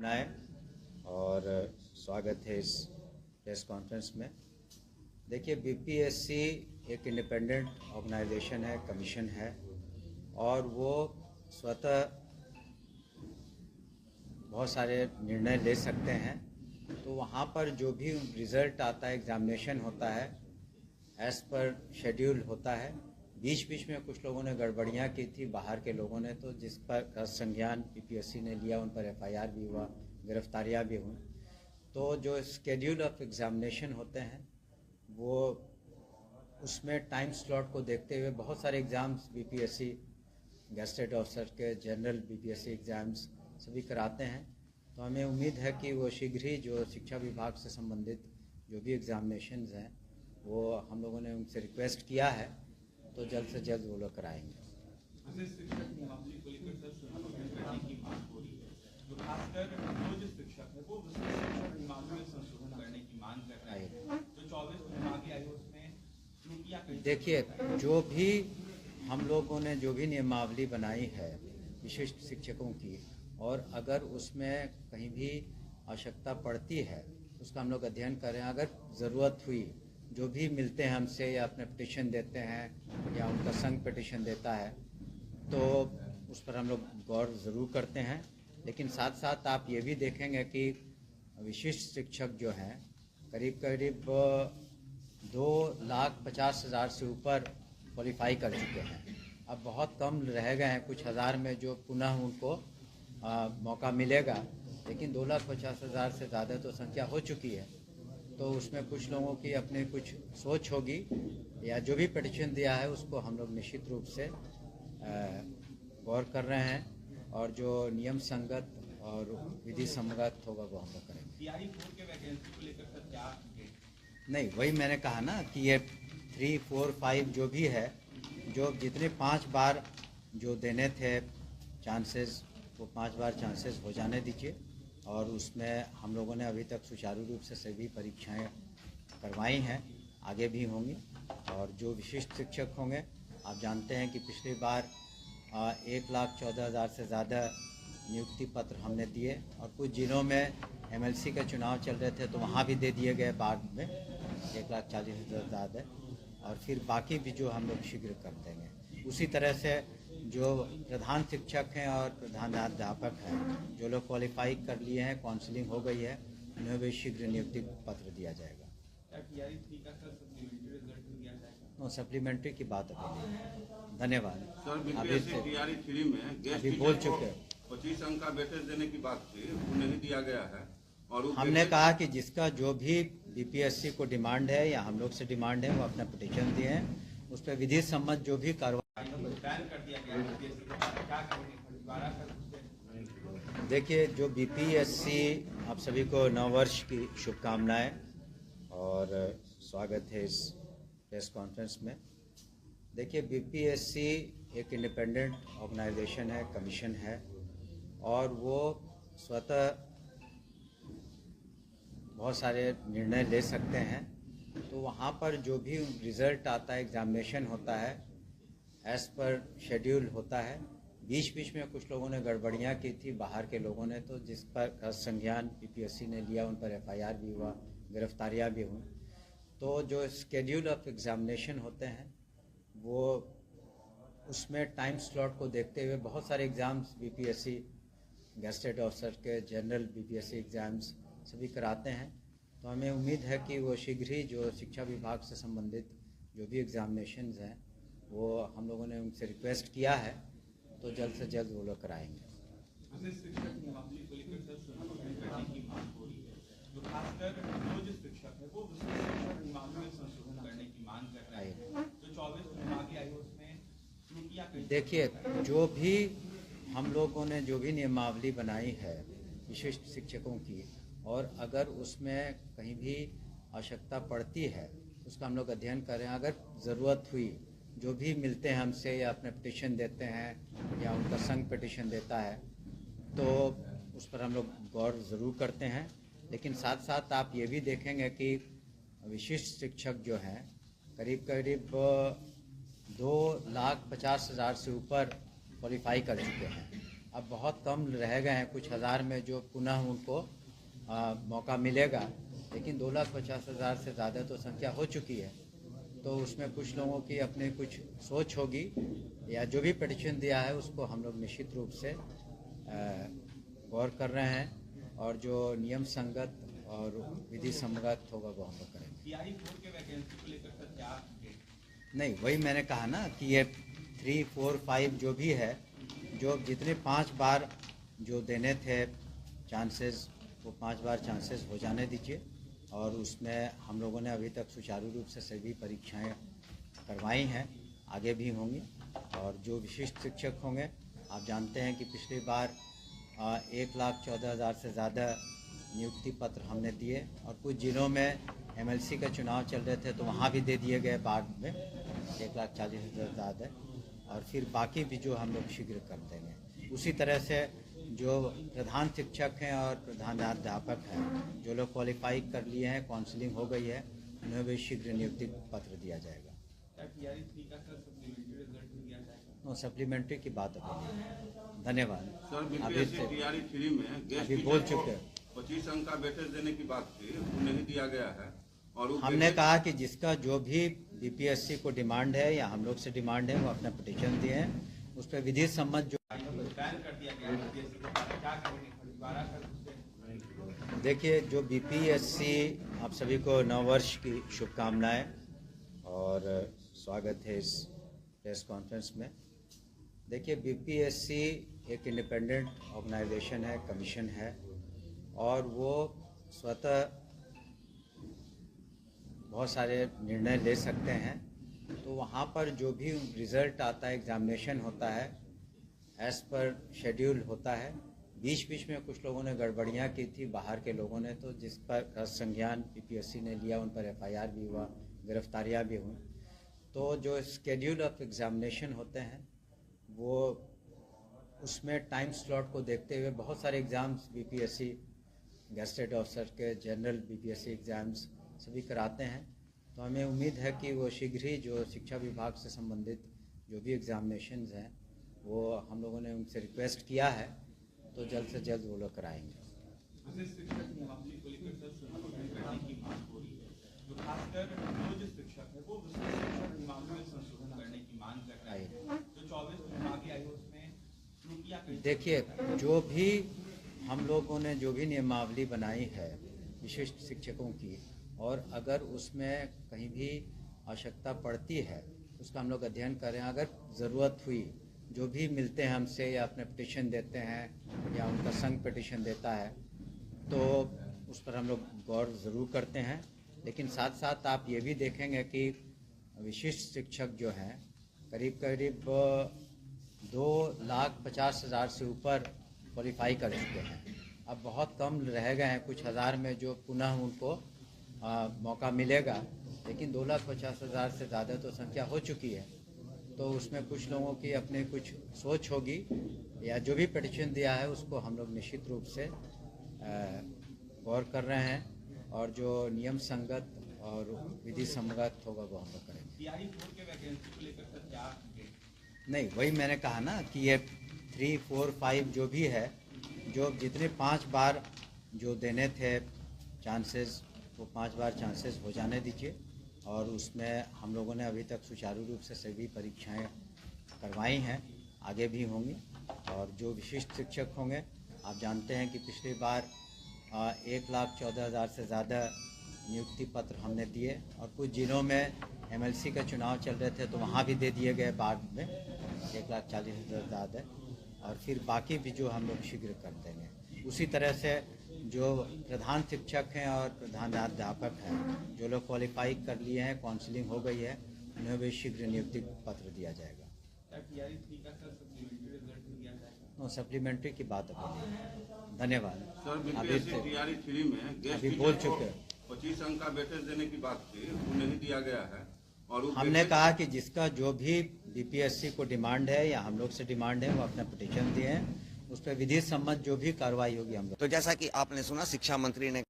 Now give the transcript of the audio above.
शुभकामनाएं और स्वागत है इस प्रेस कॉन्फ्रेंस में। देखिए, बीपीएससी एक इंडिपेंडेंट ऑर्गेनाइजेशन है, कमीशन है और वो स्वतः बहुत सारे निर्णय ले सकते हैं। तो वहाँ पर जो भी रिज़ल्ट आता है, एग्जामिनेशन होता है, एज़ पर शेड्यूल होता है। बीच बीच में कुछ लोगों ने गड़बड़ियाँ की थी, बाहर के लोगों ने, तो जिस पर संज्ञान बीपीएससी ने लिया, उन पर एफआईआर भी हुआ, गिरफ्तारियाँ भी हुई। तो जो शेड्यूल ऑफ एग्जामिनेशन होते हैं वो उसमें टाइम स्लॉट को देखते हुए बहुत सारे एग्ज़ाम्स बीपीएससी गेस्टेड ऑफिसर के, जनरल बीपीएससी एग्ज़ाम्स सभी कराते हैं। तो हमें उम्मीद है कि वो शीघ्र ही जो शिक्षा विभाग से संबंधित जो भी एग्ज़ामिनेशंस हैं वो हम लोगों ने उनसे रिक्वेस्ट किया है, तो जल्द से जल्द वो लोग कराएंगे। देखिए, जो भी हम लोगों ने जो भी नियमावली बनाई है विशिष्ट शिक्षकों की, और अगर उसमें कहीं भी आवश्यकता पड़ती है उसका हम लोग अध्ययन कर रहे हैं। अगर ज़रूरत हुई, जो भी मिलते हैं हमसे या अपने पिटिशन देते हैं या उनका संघ पिटिशन देता है, तो उस पर हम लोग गौर ज़रूर करते हैं। लेकिन साथ साथ आप ये भी देखेंगे कि विशिष्ट शिक्षक जो हैं करीब करीब 2,50,000 से ऊपर क्वालिफाई कर चुके हैं। अब बहुत कम रह गए हैं, कुछ हज़ार में जो पुनः उनको मौका मिलेगा, लेकिन 2,50,000 से ज़्यादा तो संख्या हो चुकी है। तो उसमें कुछ लोगों की अपनी कुछ सोच होगी, या जो भी पिटिशन दिया है उसको हम लोग निश्चित रूप से गौर कर रहे हैं, और जो नियम संगत और विधि संगत होगा वो हम लोग करेंगे। नहीं, वही मैंने कहा ना कि ये 3, 4, 5 जो भी है, जो जितने 5 बार जो देने थे चांसेस, वो 5 बार चांसेस हो जाने दीजिए। और उसमें हम लोगों ने अभी तक सुचारू रूप से सभी परीक्षाएं करवाई हैं, आगे भी होंगी। और जो विशिष्ट शिक्षक होंगे, आप जानते हैं कि पिछली बार 1,14,000 से ज़्यादा नियुक्ति पत्र हमने दिए, और कुछ जिलों में एमएलसी का चुनाव चल रहे थे तो वहाँ भी दे दिए गए बाद में 1,40,000 ज़्यादा। और फिर बाकी भी जो हम लोग शीघ्र कर देंगे। उसी तरह से जो प्रधान शिक्षक हैं और प्रधानाध्यापक हैं, जो लोग क्वालिफाई कर लिए हैं, काउंसलिंग हो गई है, उन्हें भी शीघ्र नियुक्ति पत्र दिया जाएगा। सप्लीमेंट्री की बात अभी नहीं। धन्यवाद। अभी बोल चुके हैं। 25 अंक का वेटेज देने की बात थी, वो नहीं दिया गया है। और हमने कहा कि जिसका जो भी बीपीएससी को डिमांड है या हम लोग से डिमांड है, वो अपना पिटीशन दिए हैं, उस पर विधि सम्मत जो भी कार्रवाई। देखिए, जो बीपीएससी, आप सभी को नववर्ष की शुभकामनाएं और स्वागत है इस प्रेस कॉन्फ्रेंस में। देखिए, बीपीएससी एक इंडिपेंडेंट ऑर्गेनाइजेशन है, कमीशन है और वो स्वतः बहुत सारे निर्णय ले सकते हैं। तो वहाँ पर जो भी रिज़ल्ट आता है, एग्जामिनेशन होता है, एज़ पर शेड्यूल होता है। बीच बीच में कुछ लोगों ने गड़बड़ियाँ की थी, बाहर के लोगों ने, तो जिस पर संज्ञान बीपीएससी ने लिया, उन पर एफआईआर भी हुआ, गिरफ्तारियाँ भी हुई। तो जो शेड्यूल ऑफ एग्जामिनेशन होते हैं वो उसमें टाइम स्लॉट को देखते हुए बहुत सारे एग्ज़ाम्स बीपीएससी गेस्टेड ऑफिसर के, जनरल बीपीएससी एग्ज़ाम्स सभी कराते हैं। तो हमें उम्मीद है कि वो शीघ्र ही जो शिक्षा विभाग से संबंधित जो भी एग्ज़ामिनेशंस हैं वो हम लोगों ने उनसे रिक्वेस्ट किया है, तो जल्द से जल्द वो लोग कराएंगे। देखिए, जो भी हम लोगों ने जो भी नियमावली बनाई है विशिष्ट शिक्षकों की, और अगर उसमें कहीं भी आवश्यकता पड़ती है उसका हम लोग अध्ययन कर रहे हैं। अगर ज़रूरत हुई, जो भी मिलते हैं हमसे या अपने पिटिशन देते हैं या उनका संघ पिटिशन देता है, तो उस पर हम लोग गौर ज़रूर करते हैं। लेकिन साथ साथ आप ये भी देखेंगे कि विशिष्ट शिक्षक जो हैं करीब करीब 2,50,000 से ऊपर क्वालिफाई कर चुके हैं। अब बहुत कम रह गए हैं, कुछ हज़ार में जो पुनः उनको मौका मिलेगा, लेकिन 2,50,000 से ज़्यादा तो संख्या हो चुकी है। तो उसमें कुछ लोगों की अपनी कुछ सोच होगी, या जो भी पिटीशन दिया है उसको हम लोग निश्चित रूप से गौर कर रहे हैं, और जो नियम संगत और विधि सम्मत होगा वो हम लोग करेंगे। TRE-4 के वैकेंसी को लेकर सर क्या अपडेट? नहीं, वही मैंने कहा ना कि ये 3, 4, 5 जो भी है, जो जितने 5 बार जो देने थे चांसेस, वो 5 बार चांसेस हो जाने दीजिए। और उसमें हम लोगों ने अभी तक सुचारू रूप से सभी परीक्षाएं करवाई हैं, आगे भी होंगी। और जो विशिष्ट शिक्षक होंगे, आप जानते हैं कि पिछली बार 1,14,000 से ज़्यादा नियुक्ति पत्र हमने दिए, और कुछ जिलों में MLC का चुनाव चल रहे थे तो वहाँ भी दे दिए गए बाद में 1,40,000 ज़्यादा, और फिर बाकी भी जो हम लोग शीघ्र कर देंगे। उसी तरह से जो प्रधान शिक्षक हैं और प्रधानाध्यापक हैं, जो लोग क्वालिफाई कर लिए हैं, काउंसलिंग हो गई है, उन्हें भी शीघ्र नियुक्ति पत्र दिया जाएगा। क्या TRE-3 का सर सप्लीमेंट्री रिजल्ट दिया जाएगा? नो, सप्लीमेंट्री की बात अभी नहीं। धन्यवाद। सर अभी BPSC TRE-3 में गेस्ट अभी बोल चुके हैं। 25 अंक का वेटेज देने की बात थी, वो नहीं दिया गया है। और वो हमने कहा कि जिसका जो भी BPSC को डिमांड है या हम लोग से डिमांड है, वो अपना पिटीशन दिए हैं, उस पर विधि सम्मत जो बैन कर दिया गया है BPSC को, क्या करेंगे दोबारा सर उससे? देखिए, जो BPSC, आप सभी को नववर्ष की शुभकामनाएं और स्वागत है इस प्रेस कॉन्फ्रेंस में। देखिए, BPSC एक इंडिपेंडेंट ऑर्गेनाइजेशन है, कमीशन है, और वो स्वतः बहुत सारे निर्णय ले सकते हैं। तो वहाँ पर जो भी रिज़ल्ट आता है, एग्जामिनेशन होता है, एज पर शेड्यूल होता है। बीच बीच में कुछ लोगों ने गड़बड़ियाँ की थी, बाहर के लोगों ने, तो जिस पर संज्ञान BPSC ने लिया, उन पर FIR भी हुआ, गिरफ्तारियाँ भी हुई। तो जो शेड्यूल ऑफ एग्जामिनेशन होते हैं, वो उसमें टाइम स्लॉट को देखते हुए बहुत सारे एग्ज़ाम्स BPSC गेस्टेड ऑफिसर के, जनरल BPSC एग्ज़ाम्स सभी कराते हैं। तो हमें उम्मीद है कि वो शीघ्र ही जो शिक्षा विभाग से संबंधित जो भी एग्जामिनेशंस हैं, वो हम लोगों ने उनसे रिक्वेस्ट किया है, तो जल्द से जल्द वो लोग कराएंगे। शिक्षक नियमावली को लेकर सर संशोधन करने की मांग हो रही है, तो खासकर जो शिक्षक है वो शिक्षक नियमावली में संशोधन करने की मांग कर रहे हैं। जो 24 विभागीय आयोग उसमें त्रुटियां कई। देखिए, जो भी हम लोगों ने जो भी नियमावली बनाई है विशिष्ट शिक्षकों की, और अगर उसमें कहीं भी आवश्यकता पड़ती है, उसका हम लोग अध्ययन कर रहे हैं। अगर ज़रूरत हुई, जो भी मिलते हैं हमसे या अपने पिटीशन देते हैं या उनका संघ पिटीशन देता है, तो उस पर हम लोग गौर ज़रूर करते हैं। लेकिन साथ साथ आप ये भी देखेंगे कि विशिष्ट शिक्षक जो हैं, करीब करीब 2,50,000 से ऊपर क्वालिफाई कर चुके हैं। अब बहुत कम रह गए हैं, कुछ हज़ार में जो पुनः उनको मौका मिलेगा, लेकिन 2,50,000 से ज़्यादा तो संख्या हो चुकी है। तो उसमें कुछ लोगों की अपनी कुछ सोच होगी, या जो भी पिटीशन दिया है उसको हम लोग निश्चित रूप से गौर कर रहे हैं, और जो नियम संगत और विधि सम्मत होगा वो हम लोग करेंगे। TRE-4 के वैकेंसी को लेकर सर क्या अपडेट? नहीं, वही मैंने कहा ना कि ये 3, 4, 5 जो भी है, जो जितने 5 बार जो देने थे चांसेस, वो 5 बार चांसेस हो जाने दीजिए। और उसमें हम लोगों ने अभी तक सुचारू रूप से सभी परीक्षाएं करवाई हैं, आगे भी होंगी। और जो विशिष्ट शिक्षक होंगे, आप जानते हैं कि पिछली बार 1,14,000 से ज़्यादा नियुक्ति पत्र हमने दिए, और कुछ जिलों में MLC का चुनाव चल रहे थे तो वहाँ भी दे दिए गए बाद में 1,40,000 ज़्यादा, और फिर बाकी भी जो हम लोग शीघ्र कर देंगे। उसी तरह से जो प्रधान शिक्षक हैं और प्रधानाध्यापक हैं, जो लोग क्वालिफाई कर लिए हैं, काउंसलिंग हो गई है, उन्हें भी शीघ्र नियुक्ति पत्र दिया जाएगा। क्या TRE-3 का सर सप्लीमेंट्री रिजल्ट दिया जाएगा? नो, सप्लीमेंट्री की बात अभी नहीं। धन्यवाद। सर अभी BPSC TRE-3 में गेस्ट अभी बोल चुके हैं। 25 अंक का वेटेज देने की बात थी, वो नहीं दिया गया है। और वो हमने कहा कि जिसका जो भी BPSC को डिमांड है या हम लोग से डिमांड है, वो अपना पिटीशन दिए हैं, उस पर विधि सम्मत जो भी कार्रवाई होगी हम लोग। तो जैसा कि आपने सुना, शिक्षा मंत्री ने